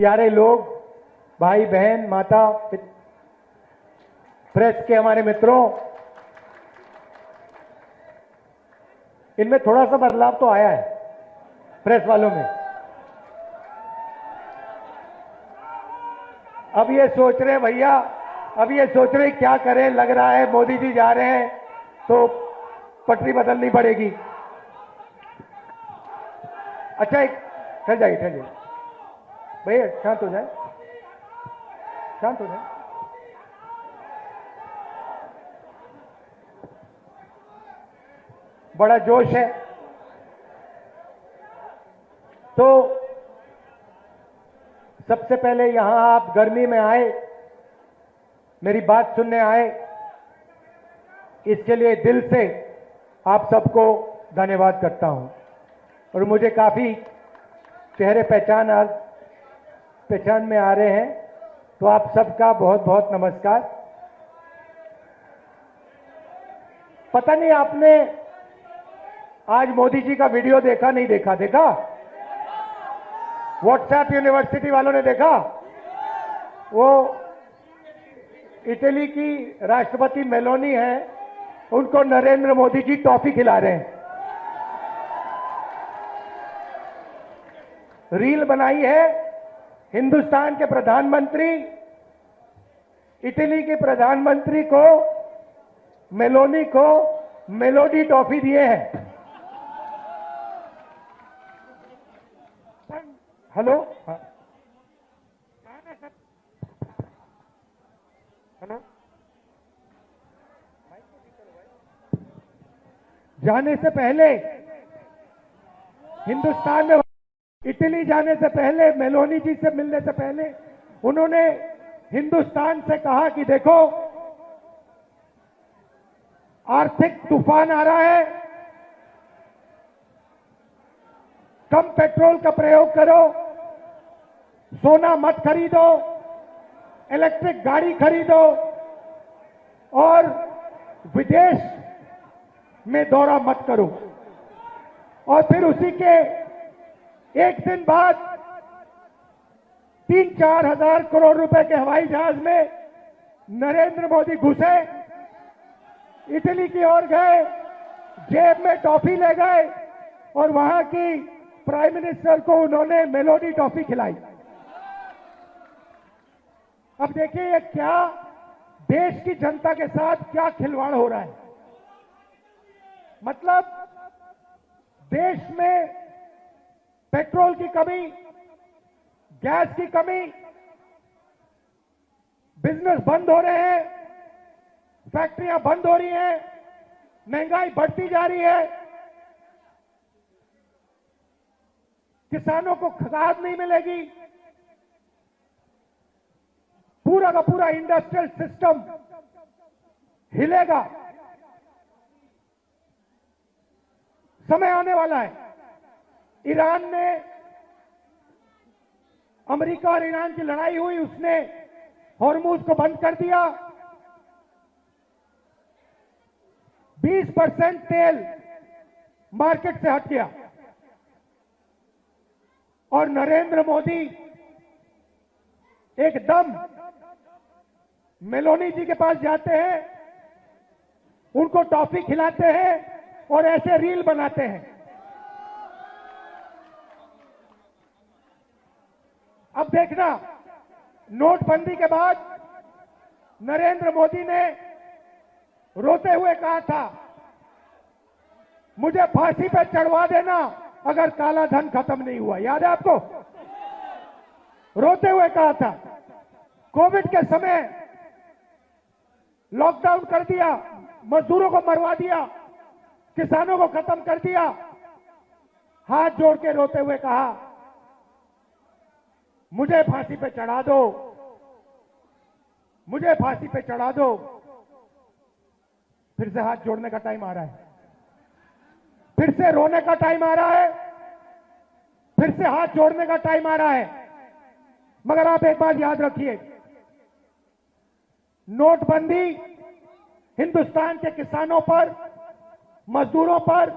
प्यारे लोग, भाई बहन, माता, प्रेस के हमारे मित्रों, इनमें थोड़ा सा बदलाव तो आया है प्रेस वालों में। अब ये सोच रहे भैया, अब ये सोच रहे क्या करें, लग रहा है मोदी जी जा रहे हैं तो पटरी बदलनी पड़ेगी। अच्छा, एक ठहर जाइए भैया, शांत हो जाए, शांत हो जाए। बड़ा जोश है तो सबसे पहले यहां आप गर्मी में आए, मेरी बात सुनने आए, इसके लिए दिल से आप सबको धन्यवाद करता हूं। और मुझे काफी चेहरे पहचान में आ रहे हैं, तो आप सबका बहुत बहुत नमस्कार। पता नहीं आपने आज मोदी जी का वीडियो देखा, नहीं देखा? देखा? व्हाट्सएप यूनिवर्सिटी वालों ने देखा? वो इटली की राष्ट्रपति मेलोनी है, उनको नरेंद्र मोदी जी टॉफी खिला रहे हैं। रील बनाई है, हिंदुस्तान के प्रधानमंत्री इटली के प्रधानमंत्री को, मेलोनी को मेलोडी टॉफी दिए हैं। हेलो, हेलो, जाने से पहले हिंदुस्तान में, इटली जाने से पहले, मेलोनी जी से मिलने से पहले उन्होंने हिंदुस्तान से कहा कि देखो, आर्थिक तूफान आ रहा है, कम पेट्रोल का प्रयोग करो, सोना मत खरीदो, इलेक्ट्रिक गाड़ी खरीदो और विदेश में दौरा मत करो। और फिर उसी के एक दिन बाद 3-4 हजार करोड़ रुपए के हवाई जहाज में नरेंद्र मोदी घुसे, इटली की ओर गए, जेब में टॉफी ले गए और वहां की प्राइम मिनिस्टर को उन्होंने मेलोडी टॉफी खिलाई। अब देखिए ये क्या देश की जनता के साथ क्या खिलवाड़ हो रहा है। मतलब देश में पेट्रोल की कमी, गैस की कमी, बिजनेस बंद हो रहे हैं, फैक्ट्रियां बंद हो रही हैं, महंगाई बढ़ती जा रही है, किसानों को खाद नहीं मिलेगी, पूरा का पूरा इंडस्ट्रियल सिस्टम हिलेगा। समय आने वाला है, ईरान ने, अमेरिका और ईरान की लड़ाई हुई, उसने हॉर्मुज को बंद कर दिया, 20% तेल मार्केट से हट गया और नरेंद्र मोदी एकदम मेलोनी जी के पास जाते हैं, उनको टॉफी खिलाते हैं और ऐसे रील बनाते हैं। अब देखना, नोटबंदी के बाद नरेंद्र मोदी ने रोते हुए कहा था, मुझे फांसी पे चढ़वा देना अगर काला धन खत्म नहीं हुआ। याद है आपको? रोते हुए कहा था। कोविड के समय लॉकडाउन कर दिया, मजदूरों को मरवा दिया, किसानों को खत्म कर दिया, हाथ जोड़ के रोते हुए कहा, मुझे फांसी पे चढ़ा दो, मुझे फांसी पे चढ़ा दो। फिर से हाथ जोड़ने का टाइम आ रहा है, फिर से रोने का टाइम आ रहा है, फिर से हाथ जोड़ने का टाइम आ रहा है। मगर आप एक बात याद रखिए, नोटबंदी हिंदुस्तान के किसानों पर, मजदूरों पर,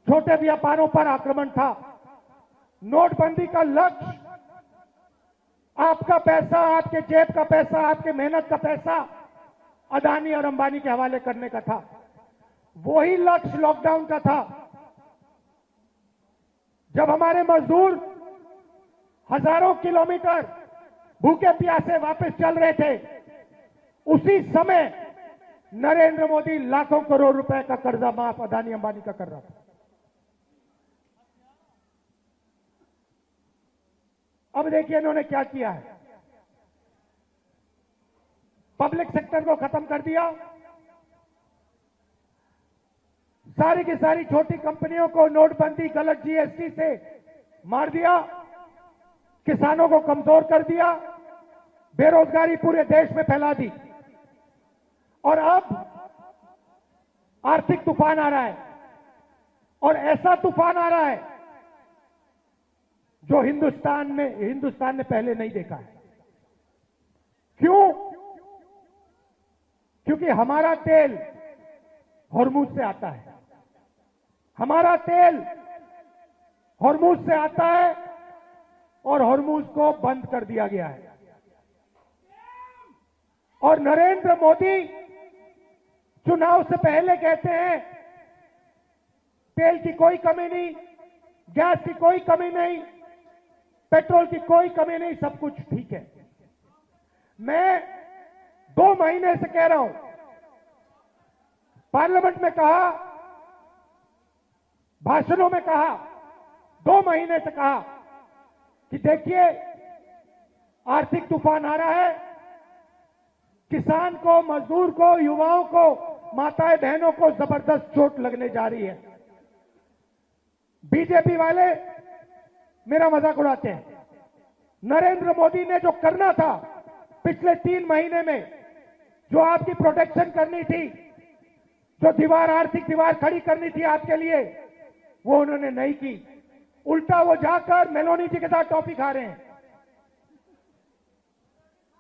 छोटे व्यापारों पर आक्रमण था। नोटबंदी का लक्ष्य आपका पैसा, आपके जेब का पैसा, आपके मेहनत का पैसा अदानी और अंबानी के हवाले करने का था। वही लक्ष्य लॉकडाउन का था। जब हमारे मजदूर हजारों किलोमीटर भूखे प्यासे वापस चल रहे थे, उसी समय नरेंद्र मोदी लाखों करोड़ रुपए का कर्जा माफ अदानी अंबानी का कर रहा था। अब देखिए इन्होंने क्या किया है। पब्लिक सेक्टर को खत्म कर दिया, सारी की सारी छोटी कंपनियों को नोटबंदी, गलत जीएसटी से मार दिया, किसानों को कमजोर कर दिया, बेरोजगारी पूरे देश में फैला दी। और अब आर्थिक तूफान आ रहा है, और ऐसा तूफान आ रहा है जो हिंदुस्तान ने पहले नहीं देखा है। क्यों? क्योंकि हमारा तेल हॉर्मुज से आता है। हमारा तेल हॉर्मुज से आता है और हॉर्मुज को बंद कर दिया गया है। और नरेंद्र मोदी चुनाव से पहले कहते हैं तेल की कोई कमी नहीं, गैस की कोई कमी नहीं, पेट्रोल की कोई कमी नहीं, सब कुछ ठीक है। मैं 2 महीने से कह रहा हूं, पार्लियामेंट में कहा, भाषणों में कहा, 2 महीने से कहा कि देखिए आर्थिक तूफान आ रहा है, किसान को, मजदूर को, युवाओं को, माताएं बहनों को जबरदस्त चोट लगने जा रही है। बीजेपी वाले मेरा मजाक उड़ाते हैं। नरेंद्र मोदी ने जो करना था पिछले 3 महीने में, जो आपकी प्रोटेक्शन करनी थी, जो दीवार, आर्थिक दीवार खड़ी करनी थी आपके लिए, वो उन्होंने नहीं की। उल्टा वो जाकर मेलोनी जी के साथ टॉफी खा रहे हैं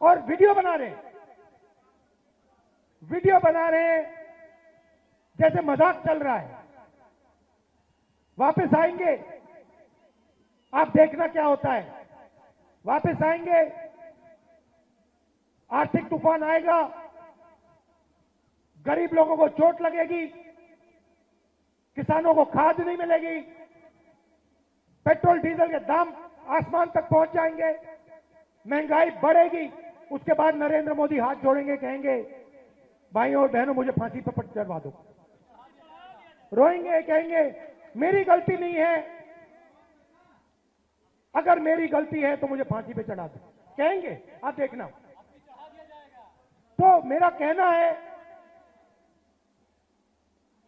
और वीडियो बना रहे हैं। वीडियो बना रहे हैं जैसे मजाक चल रहा है। वापस आएंगे, आप देखना क्या होता है। वापस आएंगे, आर्थिक तूफान आएगा, गरीब लोगों को चोट लगेगी, किसानों को खाद नहीं मिलेगी, पेट्रोल डीजल के दाम आसमान तक पहुंच जाएंगे, महंगाई बढ़ेगी। उसके बाद नरेंद्र मोदी हाथ जोड़ेंगे, कहेंगे भाइयों और बहनों मुझे फांसी पर चढ़वा दो। रोएंगे, कहेंगे मेरी गलती नहीं है, अगर मेरी गलती है तो मुझे फांसी पे चढ़ा दो, कहेंगे, आप देखना। तो मेरा कहना है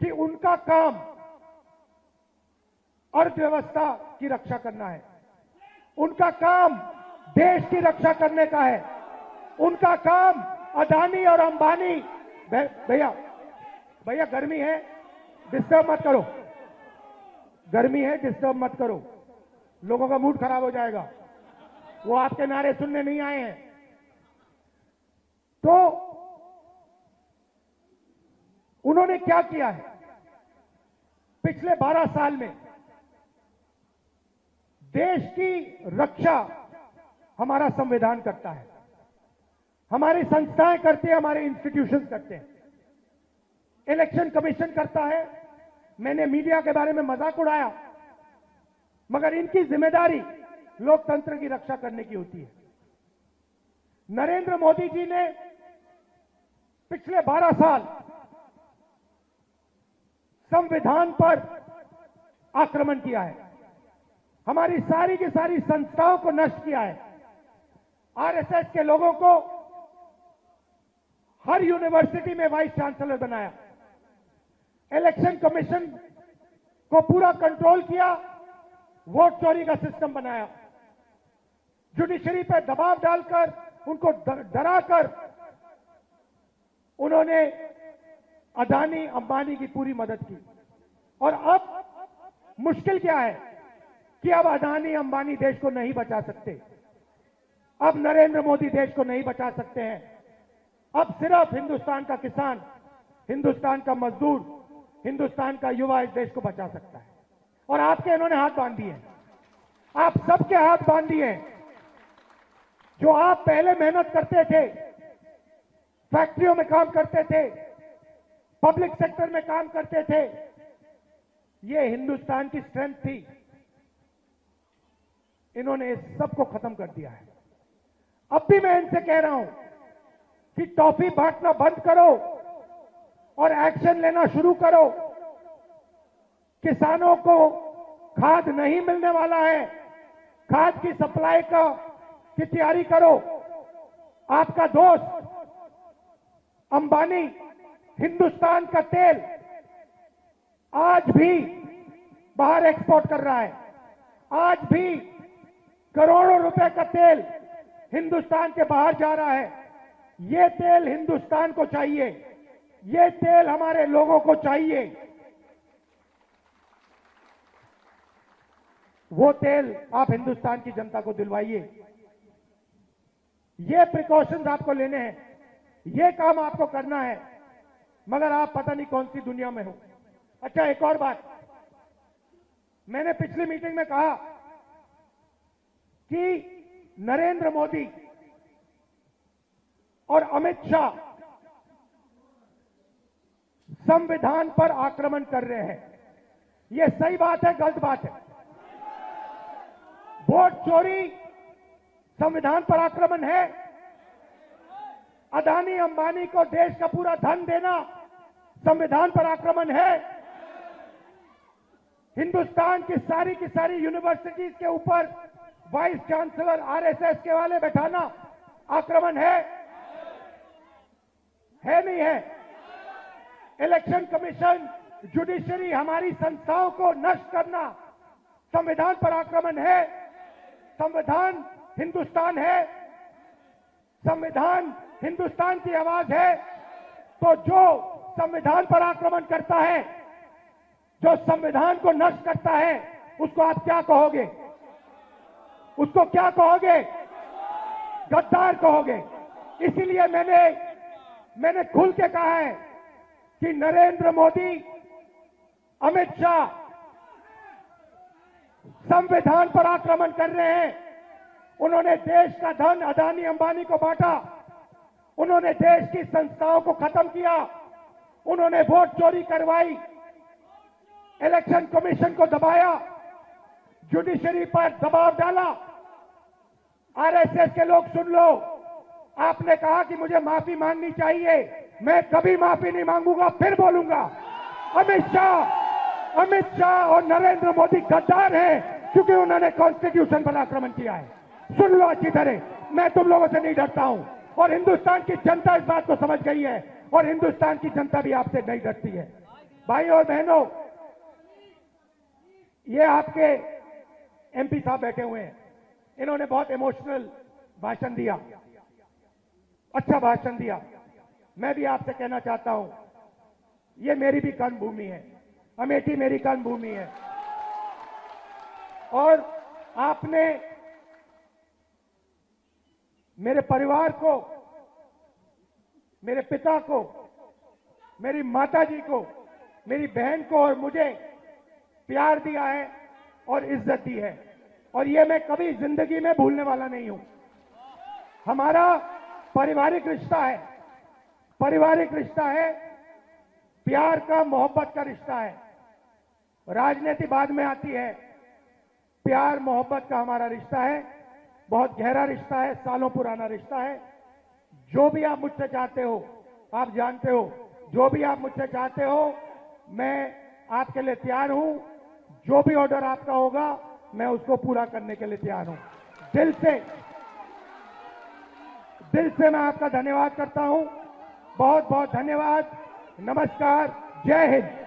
कि उनका काम अर्थव्यवस्था की रक्षा करना है, उनका काम देश की रक्षा करने का है, उनका काम अदानी और अंबानी। भैया गर्मी है, डिस्टर्ब मत करो, गर्मी है, डिस्टर्ब मत करो, लोगों का मूड खराब हो जाएगा, वो आपके नारे सुनने नहीं आए हैं। तो उन्होंने क्या किया है पिछले 12 साल में? देश की रक्षा हमारा संविधान करता है, हमारी संस्थाएं करती है, हमारे इंस्टीट्यूशंस करते हैं, इलेक्शन कमीशन करता है। मैंने मीडिया के बारे में मजाक उड़ाया, मगर इनकी जिम्मेदारी लोकतंत्र की रक्षा करने की होती है। नरेंद्र मोदी जी ने पिछले 12 साल संविधान पर आक्रमण किया है, हमारी सारी की सारी संस्थाओं को नष्ट किया है, आरएसएस के लोगों को हर यूनिवर्सिटी में वाइस चांसलर बनाया, इलेक्शन कमीशन को पूरा कंट्रोल किया, वोट चोरी का सिस्टम बनाया, जुडिशरी पर दबाव डालकर, उनको डराकर उन्होंने अदानी अंबानी की पूरी मदद की। और अब मुश्किल क्या है कि अब अदानी अंबानी देश को नहीं बचा सकते, अब नरेंद्र मोदी देश को नहीं बचा सकते हैं। अब सिर्फ हिंदुस्तान का किसान, हिंदुस्तान का मजदूर, हिंदुस्तान का युवा इस देश को बचा सकता है। और आपके इन्होंने हाथ बांध दिए, आप सबके हाथ बांध दिए। जो आप पहले मेहनत करते थे, फैक्ट्रियों में काम करते थे, पब्लिक सेक्टर में काम करते थे, ये हिंदुस्तान की स्ट्रेंथ थी। इन्होंने इस सबको खत्म कर दिया है। अब भी मैं इनसे कह रहा हूं कि टॉफी बांटना बंद करो और एक्शन लेना शुरू करो। किसानों को खाद नहीं मिलने वाला है, खाद की सप्लाई की तैयारी करो। आपका दोस्त अंबानी हिंदुस्तान का तेल आज भी बाहर एक्सपोर्ट कर रहा है। आज भी करोड़ों रुपए का तेल हिंदुस्तान के बाहर जा रहा है। ये तेल हिंदुस्तान को चाहिए, ये तेल हमारे लोगों को चाहिए। वो तेल आप हिंदुस्तान की जनता को दिलवाइए। ये प्रिकॉशंस आपको लेने हैं, ये काम आपको करना है, मगर आप पता नहीं कौन सी दुनिया में हो। अच्छा, एक और बात, मैंने पिछली मीटिंग में कहा कि नरेंद्र मोदी और अमित शाह संविधान पर आक्रमण कर रहे हैं। यह सही बात है, गलत बात है? वोट चोरी संविधान पर आक्रमण है। अदानी अंबानी को देश का पूरा धन देना संविधान पर आक्रमण है। हिंदुस्तान की सारी यूनिवर्सिटीज के ऊपर वाइस चांसलर आरएसएस के वाले बैठाना आक्रमण है नहीं है? इलेक्शन कमीशन, जुडिशरी, हमारी संस्थाओं को नष्ट करना संविधान पर आक्रमण है। संविधान हिंदुस्तान है, संविधान हिंदुस्तान की आवाज है। तो जो संविधान पर आक्रमण करता है, जो संविधान को नष्ट करता है, उसको आप क्या कहोगे? उसको क्या कहोगे? गद्दार कहोगे। इसीलिए मैंने खुल के कहा है कि नरेंद्र मोदी, अमित शाह संविधान पर आक्रमण कर रहे हैं। उन्होंने देश का धन अदानी अंबानी को बांटा, उन्होंने देश की संस्थाओं को खत्म किया, उन्होंने वोट चोरी करवाई, इलेक्शन कमीशन को दबाया, जुडिशरी पर दबाव डाला। आरएसएस के लोग सुन लो, आपने कहा कि मुझे माफी मांगनी चाहिए, मैं कभी माफी नहीं मांगूंगा, फिर बोलूंगा। अमित शाह और नरेंद्र मोदी गद्दार हैं क्योंकि उन्होंने कॉन्स्टिट्यूशन पर आक्रमण किया है। सुन लो अच्छी तरह, मैं तुम लोगों से नहीं डरता हूं और हिंदुस्तान की जनता इस बात को समझ गई है और हिंदुस्तान की जनता भी आपसे नहीं डरती है। भाई और बहनों, ये आपके एमपी साहब बैठे हुए हैं, इन्होंने बहुत इमोशनल भाषण दिया, अच्छा भाषण दिया। मैं भी आपसे कहना चाहता हूं, ये मेरी भी कर्म भूमि है, अमेठी मेरी कर्म भूमि है और आपने मेरे परिवार को, मेरे पिता को, मेरी माताजी को, मेरी बहन को और मुझे प्यार दिया है और इज्जत दी है और ये मैं कभी जिंदगी में भूलने वाला नहीं हूं। हमारा पारिवारिक रिश्ता है, पारिवारिक रिश्ता है, प्यार का, मोहब्बत का रिश्ता है। राजनीति बाद में आती है, प्यार मोहब्बत का हमारा रिश्ता है, बहुत गहरा रिश्ता है, सालों पुराना रिश्ता है। जो भी आप मुझसे चाहते हो, आप जानते हो, जो भी आप मुझसे चाहते हो, मैं आपके लिए तैयार हूं। जो भी ऑर्डर आपका होगा, मैं उसको पूरा करने के लिए तैयार हूं। दिल से मैं आपका धन्यवाद करता हूं। बहुत बहुत धन्यवाद। नमस्कार, जय हिंद।